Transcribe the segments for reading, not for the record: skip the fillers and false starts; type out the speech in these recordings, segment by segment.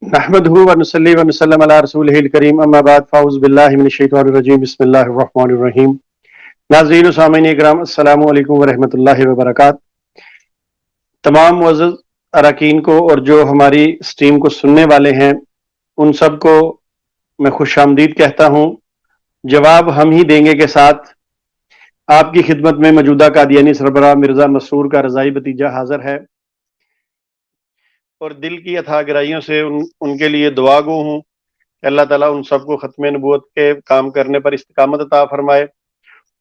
نحمده ونصلي ونسلم على رسوله الكريم اما بعد فاعوذ باللہ من الشیطان الرجیم بسم اللہ الرحمن الرحیم. ناظرین و سامعین اکرام، السلام علیکم ورحمۃ اللہ وبرکاتہ. تمام معزز اراکین کو اور جو ہماری سٹریم کو سننے والے ہیں ان سب کو میں خوش آمدید کہتا ہوں. جواب ہم ہی دیں گے کے ساتھ آپ کی خدمت میں موجودہ قادیانی سربراہ مرزا مسرور کا رضائی بھتیجا حاضر ہے اور دل کی اتھا گہرائیوں سے ان کے لیے دعا گو ہوں کہ اللہ تعالیٰ ان سب کو ختم نبوت کے کام کرنے پر استقامت عطا فرمائے.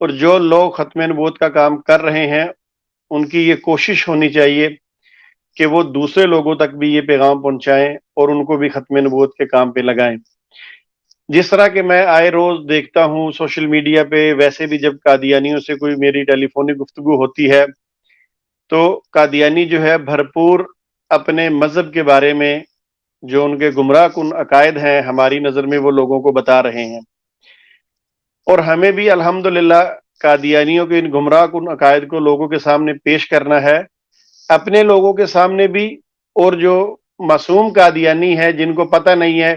اور جو لوگ ختم نبوت کا کام کر رہے ہیں ان کی یہ کوشش ہونی چاہیے کہ وہ دوسرے لوگوں تک بھی یہ پیغام پہنچائیں اور ان کو بھی ختم نبوت کے کام پہ لگائیں. جس طرح کہ میں آئے روز دیکھتا ہوں سوشل میڈیا پہ، ویسے بھی جب قادیانیوں سے کوئی میری ٹیلی فونک گفتگو ہوتی ہے تو قادیانی جو ہے بھرپور اپنے مذہب کے بارے میں جو ان کے گمراہ کن عقائد ہیں ہماری نظر میں وہ لوگوں کو بتا رہے ہیں، اور ہمیں بھی الحمدللہ قادیانیوں کے ان گمراہ کن عقائد کو لوگوں کے سامنے پیش کرنا ہے، اپنے لوگوں کے سامنے بھی، اور جو معصوم قادیانی ہے جن کو پتہ نہیں ہے،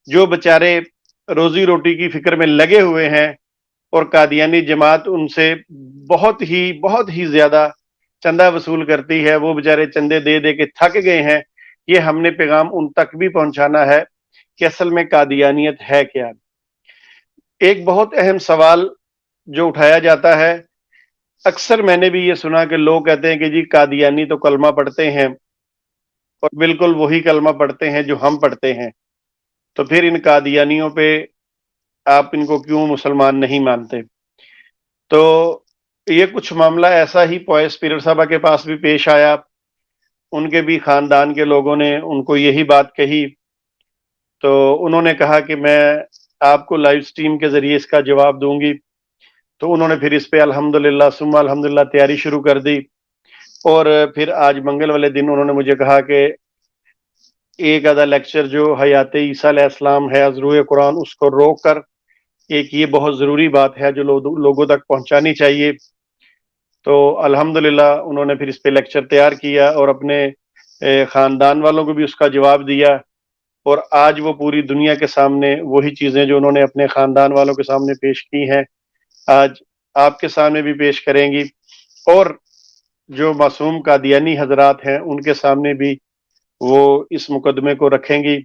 جو بچارے روزی روٹی کی فکر میں لگے ہوئے ہیں اور قادیانی جماعت ان سے بہت ہی زیادہ چندہ وصول کرتی ہے، وہ بچارے چندے دے دے کے تھک گئے ہیں. یہ ہم نے پیغام ان تک بھی پہنچانا ہے کہ اصل میں قادیانیت ہے کیا. ایک بہت اہم سوال جو اٹھایا جاتا ہے، اکثر میں نے بھی یہ سنا کہ لوگ کہتے ہیں کہ جی قادیانی تو کلمہ پڑھتے ہیں اور بالکل وہی کلمہ پڑھتے ہیں جو ہم پڑھتے ہیں، تو پھر ان قادیانیوں پہ آپ ان کو کیوں مسلمان نہیں مانتے؟ تو یہ کچھ معاملہ ایسا ہی پوائس پیر صاحبہ کے پاس بھی پیش آیا. ان کے بھی خاندان کے لوگوں نے ان کو یہی بات کہی، تو انہوں نے کہا کہ میں آپ کو لائیو سٹریم کے ذریعے اس کا جواب دوں گی. تو انہوں نے پھر اس پہ الحمدللہ ثم الحمدللہ تیاری شروع کر دی، اور پھر آج منگل والے دن انہوں نے مجھے کہا کہ ایک آدھا لیکچر جو حیات عیسیٰ علیہ السلام ہے از روح قرآن، اس کو روک کر ایک یہ بہت ضروری بات ہے جو لوگوں تک پہنچانی چاہیے. تو الحمدللہ انہوں نے پھر اس پہ لیکچر تیار کیا اور اپنے خاندان والوں کو بھی اس کا جواب دیا، اور آج وہ پوری دنیا کے سامنے وہی چیزیں جو انہوں نے اپنے خاندان والوں کے سامنے پیش کی ہیں آج آپ کے سامنے بھی پیش کریں گی، اور جو معصوم قادیانی حضرات ہیں ان کے سامنے بھی وہ اس مقدمے کو رکھیں گی.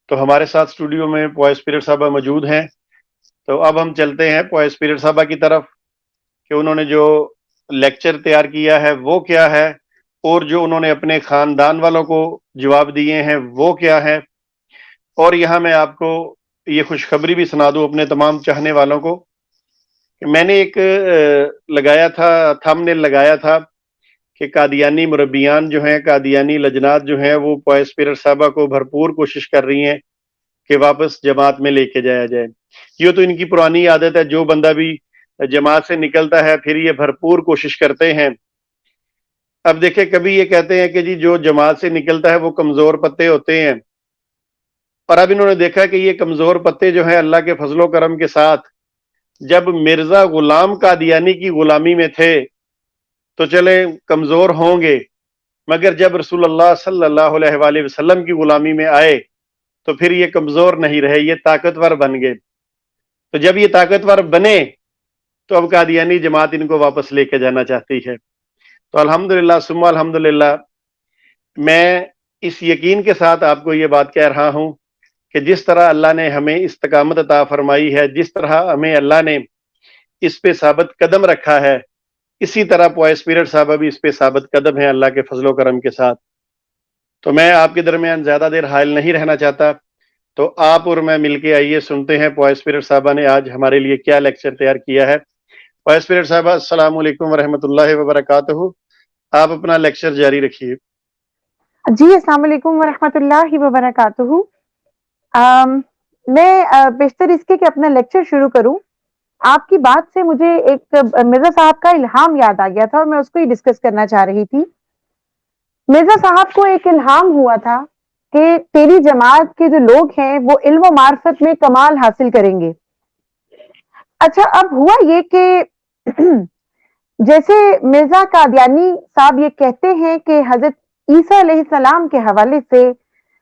تو ہمارے ساتھ اسٹوڈیو میں پوائس اسپرٹ صاحبہ موجود ہیں. تو اب ہم چلتے ہیں پوائس اسپرٹ صاحبہ کی طرف کہ انہوں نے جو لیکچر تیار کیا ہے وہ کیا ہے، اور جو انہوں نے اپنے خاندان والوں کو جواب دیے ہیں وہ کیا ہے. اور یہاں میں آپ کو یہ خوشخبری بھی سنا دوں اپنے تمام چاہنے والوں کو کہ میں نے ایک لگایا تھا، تھمبنیل لگایا تھا کہ قادیانی مربیان جو ہیں، قادیانی لجنات جو ہیں، وہ پوائس پیرر صاحبہ کو بھرپور کوشش کر رہی ہیں کہ واپس جماعت میں لے کے جایا جائے. یہ تو ان کی پرانی عادت ہے، جو بندہ بھی جماعت سے نکلتا ہے پھر یہ بھرپور کوشش کرتے ہیں. اب دیکھیں، کبھی یہ کہتے ہیں کہ جی جو جماعت سے نکلتا ہے وہ کمزور پتے ہوتے ہیں، اور اب انہوں نے دیکھا کہ یہ کمزور پتے جو ہیں اللہ کے فضل و کرم کے ساتھ جب مرزا غلام قادیانی کی غلامی میں تھے تو چلے کمزور ہوں گے، مگر جب رسول اللہ صلی اللہ علیہ وآلہ وسلم کی غلامی میں آئے تو پھر یہ کمزور نہیں رہے، یہ طاقتور بن گئے. تو جب یہ طاقتور بنے تو اب قادیانی جماعت ان کو واپس لے کے جانا چاہتی ہے. تو الحمدللہ ثم الحمدللہ میں اس یقین کے ساتھ آپ کو یہ بات کہہ رہا ہوں کہ جس طرح اللہ نے ہمیں استقامت عطا فرمائی ہے، جس طرح ہمیں اللہ نے اس پہ ثابت قدم رکھا ہے، اسی طرح پوائس پیرر صاحبہ بھی اس پہ ثابت قدم ہے اللہ کے فضل و کرم کے ساتھ. تو میں آپ کے درمیان زیادہ دیر حائل نہیں رہنا چاہتا، تو آپ اور میں مل کے آئیے سنتے ہیں پوائس پیرر صاحبہ نے آج ہمارے لیے کیا لیکچر تیار کیا ہے. پوائس پیرر صاحبہ السلام علیکم ورحمۃ اللہ وبرکاتہ، آپ اپنا لیکچر جاری رکھیے. جی السلام علیکم ورحمۃ اللہ وبرکاتہ. میں بیشتر اس کے کہ اپنا لیکچر شروع کروں، آپ کی بات سے مجھے ایک مرزا صاحب کا الہام یاد آ گیا تھا اور میں اس کو ہی ڈسکس کرنا چاہ رہی تھی. مرزا صاحب کو ایک الہام ہوا تھا کہ تیری جماعت کے جو لوگ ہیں وہ علم و معرفت میں کمال حاصل کریں گے. اچھا، اب ہوا یہ کہ جیسے مرزا قادیانی صاحب یہ کہتے ہیں کہ حضرت عیسیٰ علیہ السلام کے حوالے سے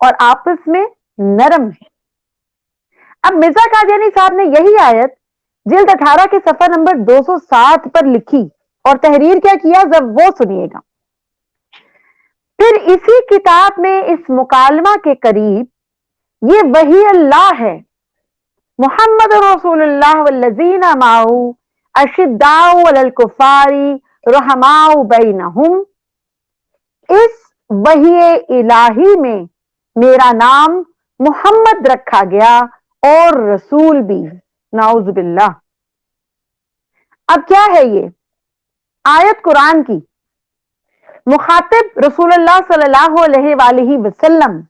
اور آپس میں نرم ہیں. اب مرزا قادیانی صاحب نے یہی آیت جلد 18 کے صفحہ نمبر 207 پر لکھی اور تحریر کیا کیا، جب وہ سنیے گا. پھر اسی کتاب میں اس مکالمہ کے قریب یہ وحی اللہ ہے، محمد رسول اللہ والذین معہ اشداء علی الکفار رحماء بینہم. اس وحی الہی میں میرا نام محمد رکھا گیا اور رسول بھی. نعوذ باللہ. اب کیا ہے یہ آیت قرآن کی، مخاطب رسول اللہ صلی اللہ علیہ وآلہ وسلم،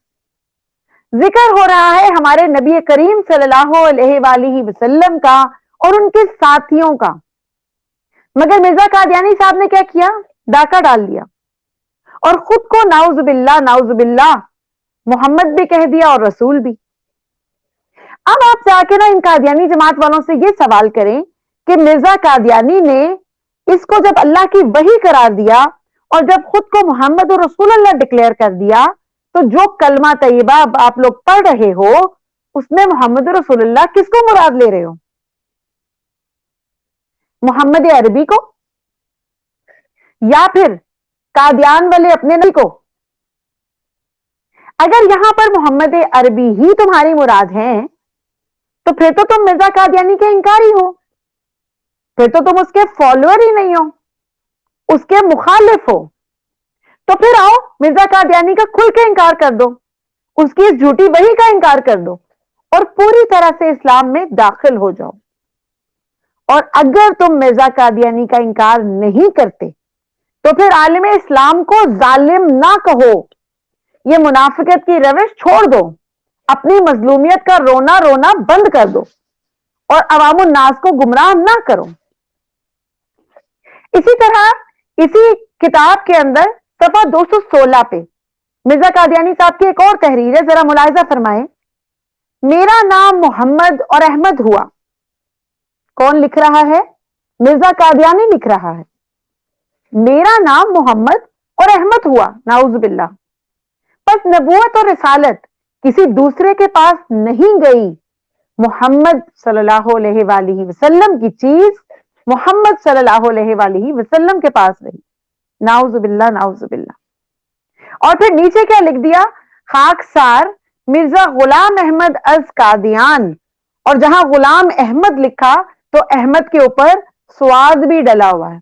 ذکر ہو رہا ہے ہمارے نبی کریم صلی اللہ علیہ وآلہ وسلم کا اور ان کے ساتھیوں کا. مگر مرزا قادیانی صاحب نے کیا کیا؟ ڈاکہ ڈال دیا اور خود کو نعوذ باللہ محمد بھی کہہ دیا اور رسول بھی. اب آپ جا کے نا ان قادیانی جماعت والوں سے یہ سوال کریں کہ مرزا قادیانی نے اس کو جب اللہ کی وحی قرار دیا اور جب خود کو محمد رسول اللہ ڈکلیئر کر دیا، تو جو کلمہ طیبہ آپ لوگ پڑھ رہے ہو اس میں محمد رسول اللہ کس کو مراد لے رہے ہو؟ محمد عربی کو یا پھر قادیان والے اپنے نبی کو؟ اگر یہاں پر محمد عربی ہی تمہاری مراد ہیں تو پھر تو تم مرزا قادیانی کے انکاری ہو، پھر تو تم اس کے فالوور ہی نہیں ہو، اس کے مخالف ہو. تو پھر آؤ مرزا قادیانی کا کھل کے انکار کر دو، اس کی اس جھوٹی وحی کا انکار کر دو اور پوری طرح سے اسلام میں داخل ہو جاؤ. اور اگر تم مرزا قادیانی کا انکار نہیں کرتے تو پھر عالم اسلام کو ظالم نہ کہو، یہ منافقت کی روش چھوڑ دو، اپنی مظلومیت کا رونا بند کر دو اور عوام الناس کو گمراہ نہ کرو. اسی طرح اسی کتاب کے اندر صفحہ 216 پہ مرزا قادیانی صاحب کی ایک اور تحریر ہے، ذرا ملاحظہ فرمائیں. میرا نام محمد اور احمد ہوا. کون لکھ رہا ہے؟ مرزا قادیانی لکھ رہا ہے. میرا نام محمد اور احمد ہوا. نعوذ باللہ. پس نبوت اور رسالت کسی دوسرے کے پاس نہیں گئی، محمد صلی اللہ علیہ وآلہ وسلم کی چیز محمد صلی اللہ علیہ وآلہ وسلم کے پاس رہی. نعوذ باللہ نعوذ باللہ. اور پھر نیچے کیا لکھ دیا؟ خاکسار مرزا غلام احمد از قادیان. اور جہاں غلام احمد لکھا تو احمد کے اوپر سواد بھی ڈلا ہوا ہے،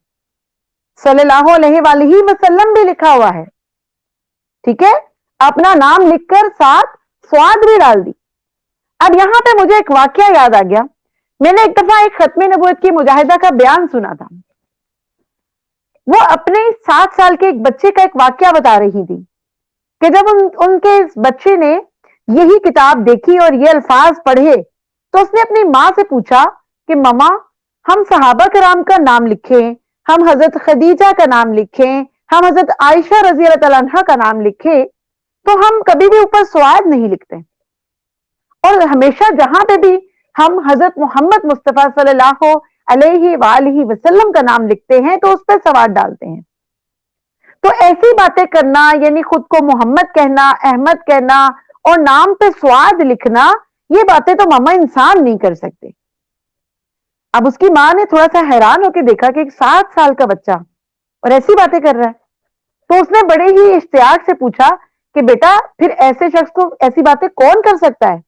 صلی اللہ علیہ وآلہ وسلم بھی لکھا ہوا ہے. ٹھیک ہے، اپنا نام لکھ کر ساتھ سواد بھی ڈال دی. اب یہاں پہ مجھے ایک واقعہ یاد آ گیا. میں نے ایک دفعہ ایک ختم نبوت کی مجاہدہ کا بیان سنا تھا. وہ اپنے 7 سال کے ایک بچے کا ایک واقعہ بتا رہی تھی کہ جب ان کے بچے نے یہی کتاب دیکھی اور یہ الفاظ پڑھے تو اس نے اپنی ماں سے پوچھا کہ ماما، ہم صحابہ کرام کا نام لکھیں، ہم حضرت خدیجہ کا نام لکھیں، ہم حضرت عائشہ رضی اللہ تعالیٰ عنہا کا نام لکھیں، تو ہم کبھی بھی اوپر سواد نہیں لکھتے، اور ہمیشہ جہاں پہ بھی ہم حضرت محمد مصطفیٰ صلی اللہ علیہ وآلہ وسلم کا نام لکھتے ہیں تو اس پہ سواد ڈالتے ہیں. تو ایسی باتیں کرنا، یعنی خود کو محمد کہنا، احمد کہنا اور نام پہ سواد لکھنا، یہ باتیں تو ماما انسان نہیں کر سکتے. اب اس کی ماں نے تھوڑا سا حیران ہو کے دیکھا کہ ایک 7 سال کا بچہ اور ایسی باتیں کر رہا ہے، تو اس نے بڑے ہی اشتیاق سے پوچھا کہ بیٹا پھر ایسے شخص کو ایسی باتیں کون کر سکتا ہے؟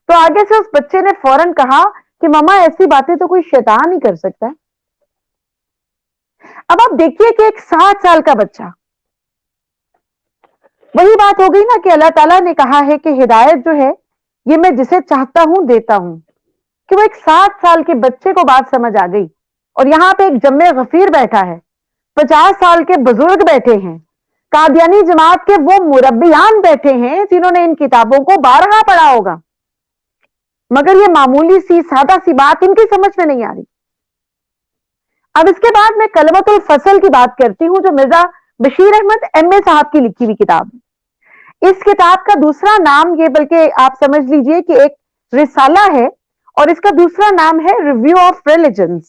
تو آگے سے اس بچے نے فوراً کہا کہ ماما ایسی باتیں تو کوئی شیطان ہی کر سکتا ہے. اب آپ دیکھیے کہ ایک 7 سال کا بچہ، وہی بات ہو گئی نا کہ اللہ تعالیٰ نے کہا ہے کہ ہدایت جو ہے یہ میں جسے چاہتا ہوں دیتا ہوں، کہ وہ ایک 7 سال کے بچے کو بات سمجھ آ گئی. اور یہاں پہ ایک جمع غفیر بیٹھا ہے، 50 سال کے بزرگ بیٹھے ہیں، قادیانی جماعت کے وہ مربیان بیٹھے ہیں جنہوں نے ان کتابوں کو بارہا پڑھا ہوگا، مگر یہ معمولی سی سادہ سی بات ان کی سمجھ میں نہیں آ رہی. اب اس کے بعد میں کلمۃ الفصل کی بات کرتی ہوں، جو مرزا بشیر احمد ایم اے صاحب کی لکھی ہوئی کتاب ہے. اس کتاب کا دوسرا نام، یہ بلکہ آپ سمجھ لیجئے کہ ایک رسالہ ہے، اور اس کا دوسرا نام ہے ریویو آف ریلیجنز.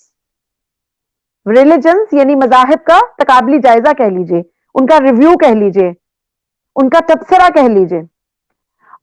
ریلیجنز یعنی مذاہب کا تقابلی جائزہ کہہ لیجئے، ان کا ریویو کہہ لیجئے، ان کا تبصرہ کہہ لیجئے.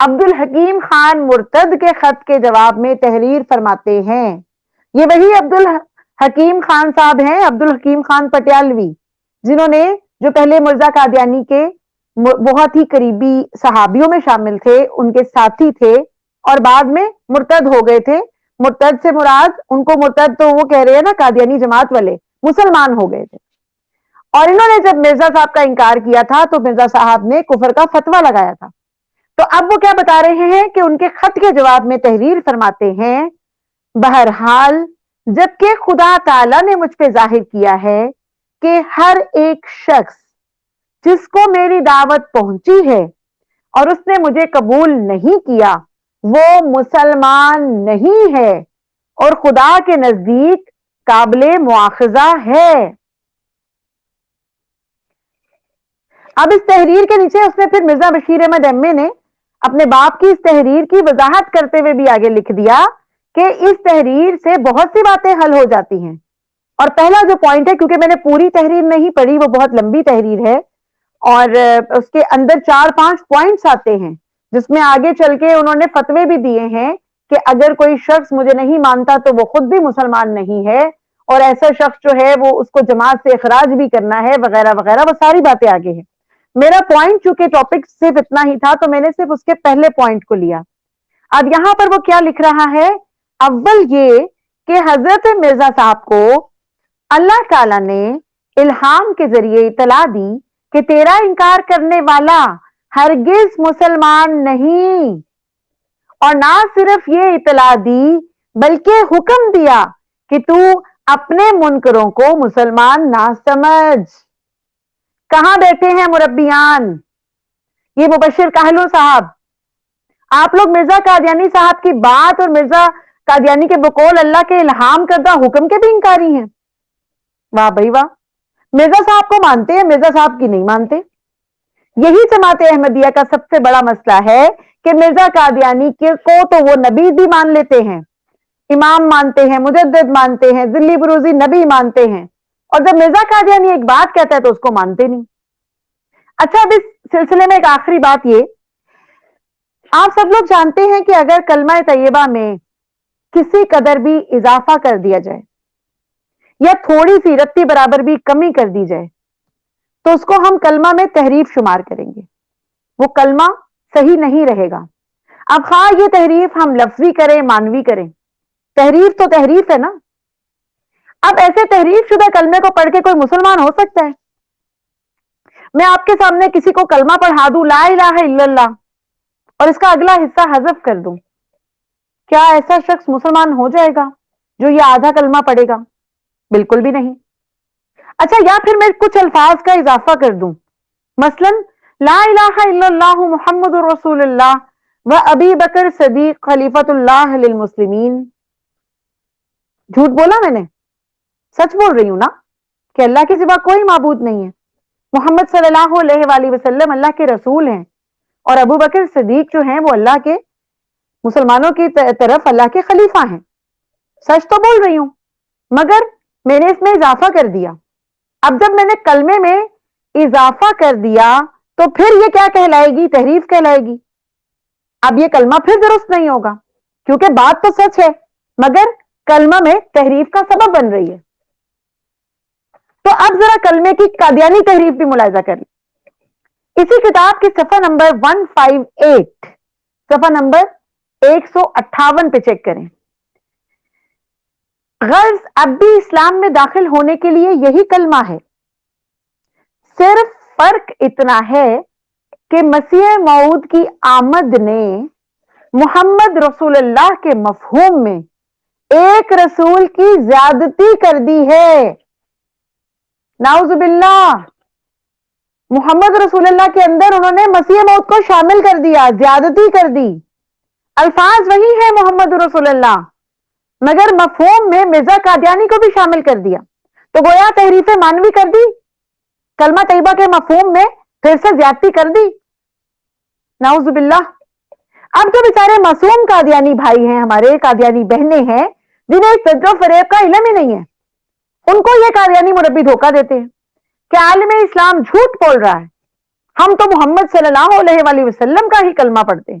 عبد الحکیم خان مرتد کے خط کے جواب میں تحریر فرماتے ہیں. یہ وہی عبد الحکیم خان صاحب ہیں, عبد الحکیم خان پٹیالوی, جنہوں نے جو پہلے مرزا قادیانی کے بہت ہی قریبی صحابیوں میں شامل تھے, ان کے ساتھی تھے, اور بعد میں مرتد ہو گئے تھے. مرتد سے مراد, ان کو مرتد تو وہ کہہ رہے ہیں نا قادیانی جماعت والے, مسلمان ہو گئے تھے. اور انہوں نے جب مرزا صاحب کا انکار کیا تھا تو مرزا صاحب نے کفر کا فتویٰ لگایا تھا. تو اب وہ کیا بتا رہے ہیں کہ ان کے خط کے جواب میں تحریر فرماتے ہیں, بہرحال جبکہ خدا تعالی نے مجھ پہ ظاہر کیا ہے کہ ہر ایک شخص جس کو میری دعوت پہنچی ہے اور اس نے مجھے قبول نہیں کیا وہ مسلمان نہیں ہے اور خدا کے نزدیک قابل مواخذہ ہے. اب اس تحریر کے نیچے اس نے پھر مرزا بشیر احمد ایم.اے. نے اپنے باپ کی اس تحریر کی وضاحت کرتے ہوئے بھی آگے لکھ دیا کہ اس تحریر سے بہت سی باتیں حل ہو جاتی ہیں. اور پہلا جو پوائنٹ ہے, کیونکہ میں نے پوری تحریر نہیں پڑھی, وہ بہت لمبی تحریر ہے اور اس کے اندر 4-5 پوائنٹس آتے ہیں جس میں آگے چل کے انہوں نے فتوے بھی دیے ہیں کہ اگر کوئی شخص مجھے نہیں مانتا تو وہ خود بھی مسلمان نہیں ہے, اور ایسا شخص جو ہے وہ اس کو جماعت سے اخراج بھی کرنا ہے وغیرہ وغیرہ, وہ ساری باتیں آگے ہیں. میرا پوائنٹ چونکہ ٹاپک صرف اتنا ہی تھا تو میں نے صرف اس کے پہلے پوائنٹ کو لیا. اب یہاں پر وہ کیا لکھ رہا ہے, اول یہ کہ حضرت مرزا صاحب کو اللہ تعالی نے الہام کے ذریعے اطلاع دی کہ تیرا انکار کرنے والا ہرگز مسلمان نہیں, اور نہ صرف یہ اطلاع دی بلکہ حکم دیا کہ تو اپنے منکروں کو مسلمان نہ سمجھ. کہاں بیٹھے ہیں مربیان؟ یہ مبشر کاہلو صاحب, آپ لوگ مرزا قادیانی صاحب کی بات اور مرزا قادیانی کے بقول اللہ کے الہام کردہ حکم کے بھی انکاری ہیں. واہ بھائی واہ, مرزا صاحب کو مانتے ہیں, مرزا صاحب کی نہیں مانتے. یہی جماعت احمدیہ کا سب سے بڑا مسئلہ ہے کہ مرزا قادیانی کو تو وہ نبی بھی مان لیتے ہیں, امام مانتے ہیں, مجدد مانتے ہیں, ذلی بروزی نبی مانتے ہیں, اور جب مرزا قادیانی ایک بات کہتا ہے تو اس کو مانتے نہیں. اچھا, اب اس سلسلے میں ایک آخری بات یہ, آپ سب لوگ جانتے ہیں کہ اگر کلمہ طیبہ میں کسی قدر بھی اضافہ کر دیا جائے یا تھوڑی سی رتی برابر بھی کمی کر دی جائے تو اس کو ہم کلمہ میں تحریف شمار کریں گے, وہ کلمہ صحیح نہیں رہے گا. اب خواہ یہ تحریف ہم لفظی کریں مانوی کریں, تحریف تو تحریف ہے نا. اب ایسے تحریف شدہ کلمے کو پڑھ کے کوئی مسلمان ہو سکتا ہے؟ میں آپ کے سامنے کسی کو کلمہ پڑھا دوں لا الہ الا اللہ اور اس کا اگلا حصہ حذف کر دوں, کیا ایسا شخص مسلمان ہو جائے گا جو یہ آدھا کلمہ پڑھے گا؟ بالکل بھی نہیں. اچھا, یا پھر میں کچھ الفاظ کا اضافہ کر دوں, مثلا لا الہ الا اللہ محمد رسول اللہ و ابی بکر صدیق خلیفۃ اللہ للمسلمین. جھوٹ بولا میں نے؟ سچ بول رہی ہوں نا کہ اللہ کے سوا کوئی معبود نہیں ہے, محمد صلی اللہ علیہ وآلہ وسلم اللہ کے رسول ہیں, اور ابو بکر صدیق جو ہیں وہ اللہ کے مسلمانوں کی طرف اللہ کے خلیفہ ہیں. سچ تو بول رہی ہوں, مگر میں نے اس میں اضافہ کر دیا. اب جب میں نے کلمے میں اضافہ کر دیا تو پھر یہ کیا کہلائے گی؟ تحریف کہلائے گی. اب یہ کلمہ پھر درست نہیں ہوگا کیونکہ بات تو سچ ہے مگر کلمہ میں تحریف کا سبب بن رہی ہے. تو اب ذرا کلمے کی قادیانی تحریف بھی ملاحظہ کر لیں. اسی کتاب کی صفحہ نمبر 158, صفحہ نمبر 158 پہ چیک کریں. غرض اب بھی اسلام میں داخل ہونے کے لیے یہی کلمہ ہے, صرف فرق اتنا ہے کہ مسیح موعود کی آمد نے محمد رسول اللہ کے مفہوم میں ایک رسول کی زیادتی کر دی ہے. نعوذ باللہ, محمد رسول اللہ کے اندر انہوں نے مسیح موعود کو شامل کر دیا, زیادتی کر دی. الفاظ وہی ہے محمد رسول اللہ, مگر مفہوم میں مرزا قادیانی کو بھی شامل کر دیا. تو گویا تحریف مانوی کر دی, کلمہ طیبہ کے مفہوم میں پھر سے زیادتی کر دی. نعوذ باللہ. اب جو بیچارے معصوم قادیانی بھائی ہیں, ہمارے قادیانی بہنیں ہیں جنہیں اس تجربہ فریب کا علم ہی نہیں ہے, ان کو یہ قادیانی مربی دھوکہ دیتے ہیں کہ عالم اسلام جھوٹ بول رہا ہے, ہم تو محمد صلی اللہ علیہ وآلہ وسلم کا ہی کلمہ پڑھتے ہیں.